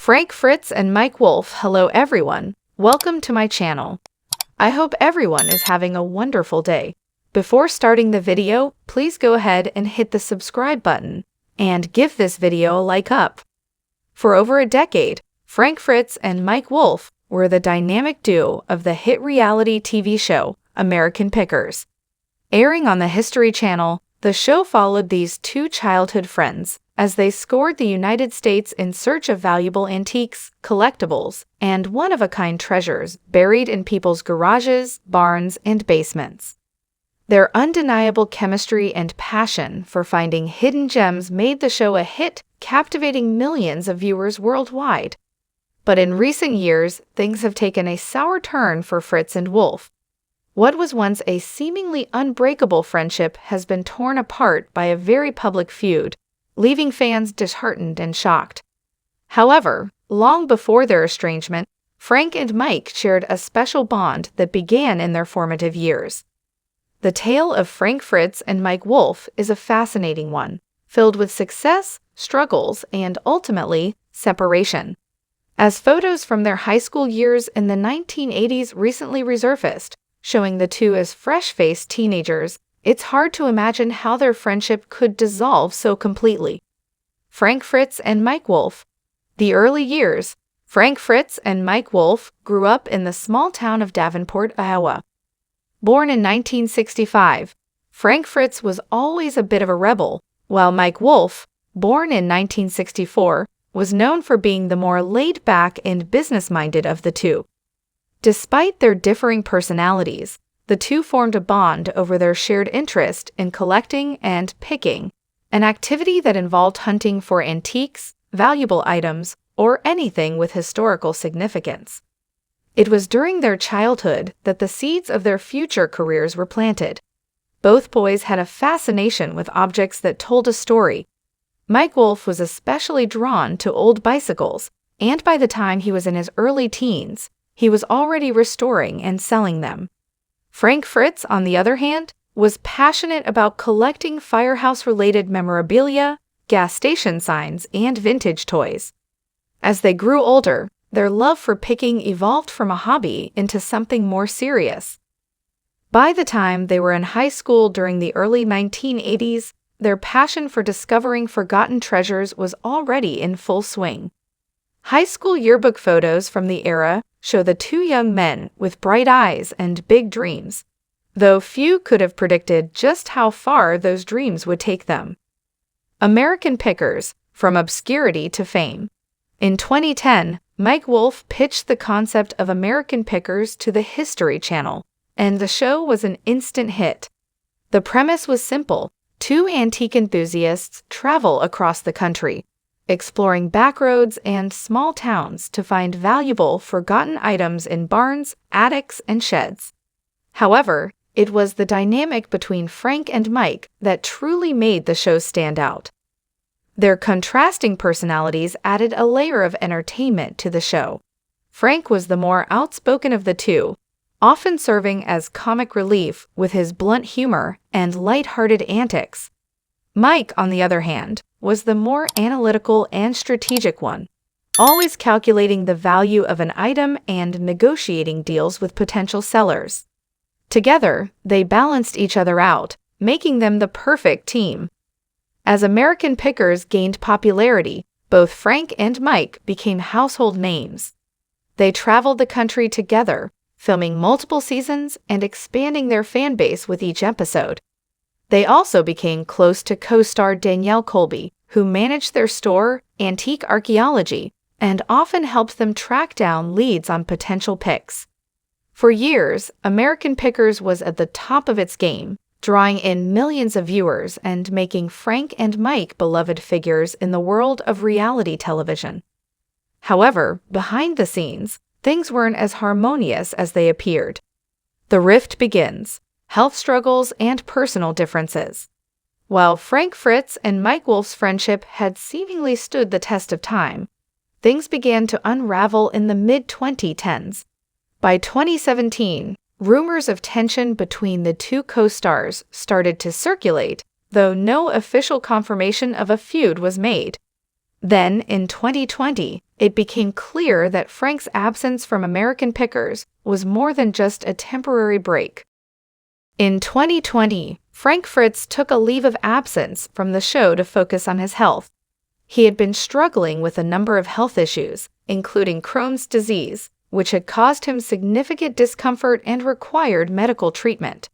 Fritz, and Mike Wolfe. Hello everyone. Welcome to my channel. I hope everyone is having a wonderful day. Before starting the video, please go ahead and hit the subscribe button and give this video a like up. For over a decade, Fritz and Mike Wolfe were the dynamic duo of the hit reality TV show Americanpickers. Airing on the History Channel, the show followed these two childhood friends as they scoured the United States in search of valuable antiques, collectibles, and one-of-a-kind treasures buried in people's garages, barns, and basements. Their undeniable chemistry and passion for finding hidden gems made the show a hit, captivating millions of viewers worldwide. But in recent years, things have taken a sour turn for Fritz and Wolfe. What was once a seemingly unbreakable friendship has been torn apart by a very public feud, leaving fans disheartened and shocked. However, long before their estrangement, Frank and Mike shared a special bond that began in their formative years. The tale of Fritz and Mike Wolfe is a fascinating one, filled with success, struggles, and ultimately, separation. As photos from their high school years in the 1980s recently resurfaced, showing the two as fresh-faced teenagers, it's hard to imagine how their friendship could dissolve so completely. Fritz and Mike Wolfe. The early years. Fritz and Mike Wolfe grew up in the small town of Davenport, Iowa. Born in 1965, Fritz was always a bit of a rebel, while Mike Wolfe, born in 1964, was known for being the more laid-back and business-minded of the two. Despite their differing personalities, the two formed a bond over their shared interest in collecting and picking, an activity that involved hunting for antiques, valuable items, or anything with historical significance. It was during their childhood that the seeds of their future careers were planted. Both boys had a fascination with objects that told a story. Mike Wolfe was especially drawn to old bicycles, and by the time he was in his early teens, he was already restoring and selling them. Fritz, on the other hand, was passionate about collecting firehouse-related memorabilia, gas station signs, and vintage toys. As they grew older, their love for picking evolved from a hobby into something more serious. By the time they were in high school during the early 1980s, their passion for discovering forgotten treasures was already in full swing. High school yearbook photos from the era show the two young men with bright eyes and big dreams, though few could have predicted just how far those dreams would take them. Americanpickers, from obscurity to fame. In 2010, Mike Wolfe pitched the concept of Americanpickers to the History Channel, and the show was an instant hit. The premise was simple: two antique enthusiasts travel across the country, exploring backroads and small towns to find valuable, forgotten items in barns, attics, and sheds. However, it was the dynamic between Frank and Mike that truly made the show stand out. Their contrasting personalities added a layer of entertainment to the show. Frank was the more outspoken of the two, often serving as comic relief with his blunt humor and light-hearted antics. Mike, on the other hand, was the more analytical and strategic one, always calculating the value of an item and negotiating deals with potential sellers. Together, they balanced each other out, making them the perfect team. As Americanpickers gained popularity, both Frank and Mike became household names. They traveled the country together, filming multiple seasons and expanding their fan base with each episode. They also became close to co-star Danielle Colby, who managed their store, Antique Archaeology, and often helped them track down leads on potential picks. For years, Americanpickers was at the top of its game, drawing in millions of viewers and making Frank and Mike beloved figures in the world of reality television. However, behind the scenes, things weren't as harmonious as they appeared. The rift begins: health struggles and personal differences. While Fritz and Mike Wolfe's friendship had seemingly stood the test of time, things began to unravel in the mid-2010s. By 2017, rumors of tension between the two co-stars started to circulate, though no official confirmation of a feud was made. Then, in 2020, it became clear that Frank's absence from American Pickers was more than just a temporary break. In 2020, Fritz took a leave of absence from the show to focus on his health. He had been struggling with a number of health issues, including Crohn's disease, which had caused him significant discomfort and required medical treatment.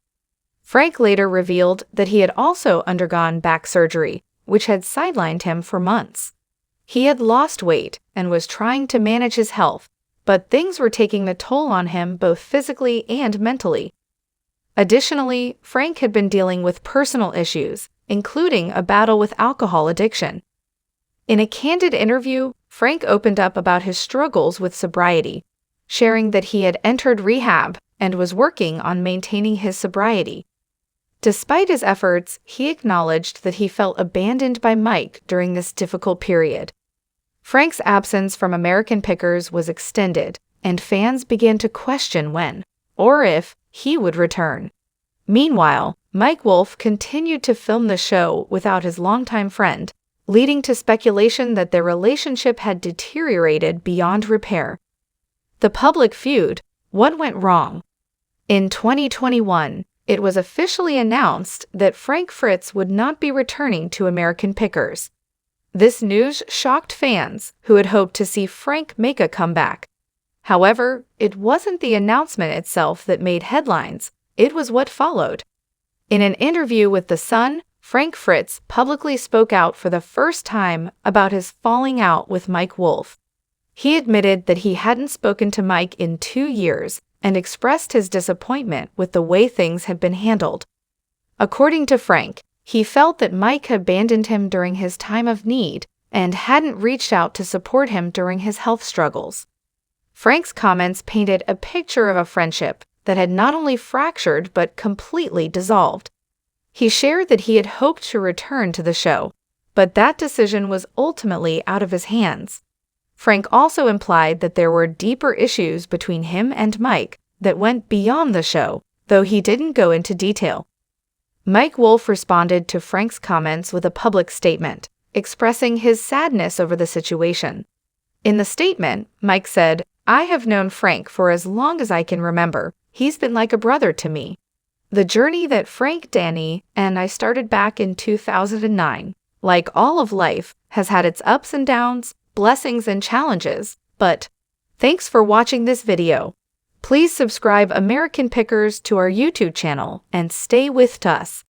Frank later revealed that he had also undergone back surgery, which had sidelined him for months. He had lost weight and was trying to manage his health, but things were taking a toll on him both physically and mentally. Additionally, Frank had been dealing with personal issues, including a battle with alcohol addiction. In a candid interview, Frank opened up about his struggles with sobriety, sharing that he had entered rehab and was working on maintaining his sobriety. Despite his efforts, he acknowledged that he felt abandoned by Mike during this difficult period. Frank's absence from American Pickers was extended, and fans began to question when, or if, he would return. Meanwhile, Wolfe continued to film the show without his longtime friend, leading to speculation that their relationship had deteriorated beyond repair. The public feud, what went wrong? In 2021, it was officially announced that Fritz would not be returning to American Pickers. This news shocked fans who had hoped to see Frank make a comeback. However, it wasn't the announcement itself that made headlines, it was what followed. In an interview with The Sun, Fritz publicly spoke out for the first time about his falling out with Wolfe. He admitted that he hadn't spoken to Mike in 2 years and expressed his disappointment with the way things had been handled. According to Frank, he felt that Mike had abandoned him during his time of need and hadn't reached out to support him during his health struggles. Frank's comments painted a picture of a friendship that had not only fractured but completely dissolved. He shared that he had hoped to return to the show, but that decision was ultimately out of his hands. Frank also implied that there were deeper issues between him and Mike that went beyond the show, though he didn't go into detail. Wolfe responded to Frank's comments with a public statement, expressing his sadness over the situation. In the statement, Mike said, "I have known Frank for as long as I can remember. He's been like a brother to me. The journey that Frank, Danny, and I started back in 2009, like all of life, has had its ups and downs, blessings and challenges, but thanks for watching this video. Please subscribe American Pickers to our YouTube channel and stay with us.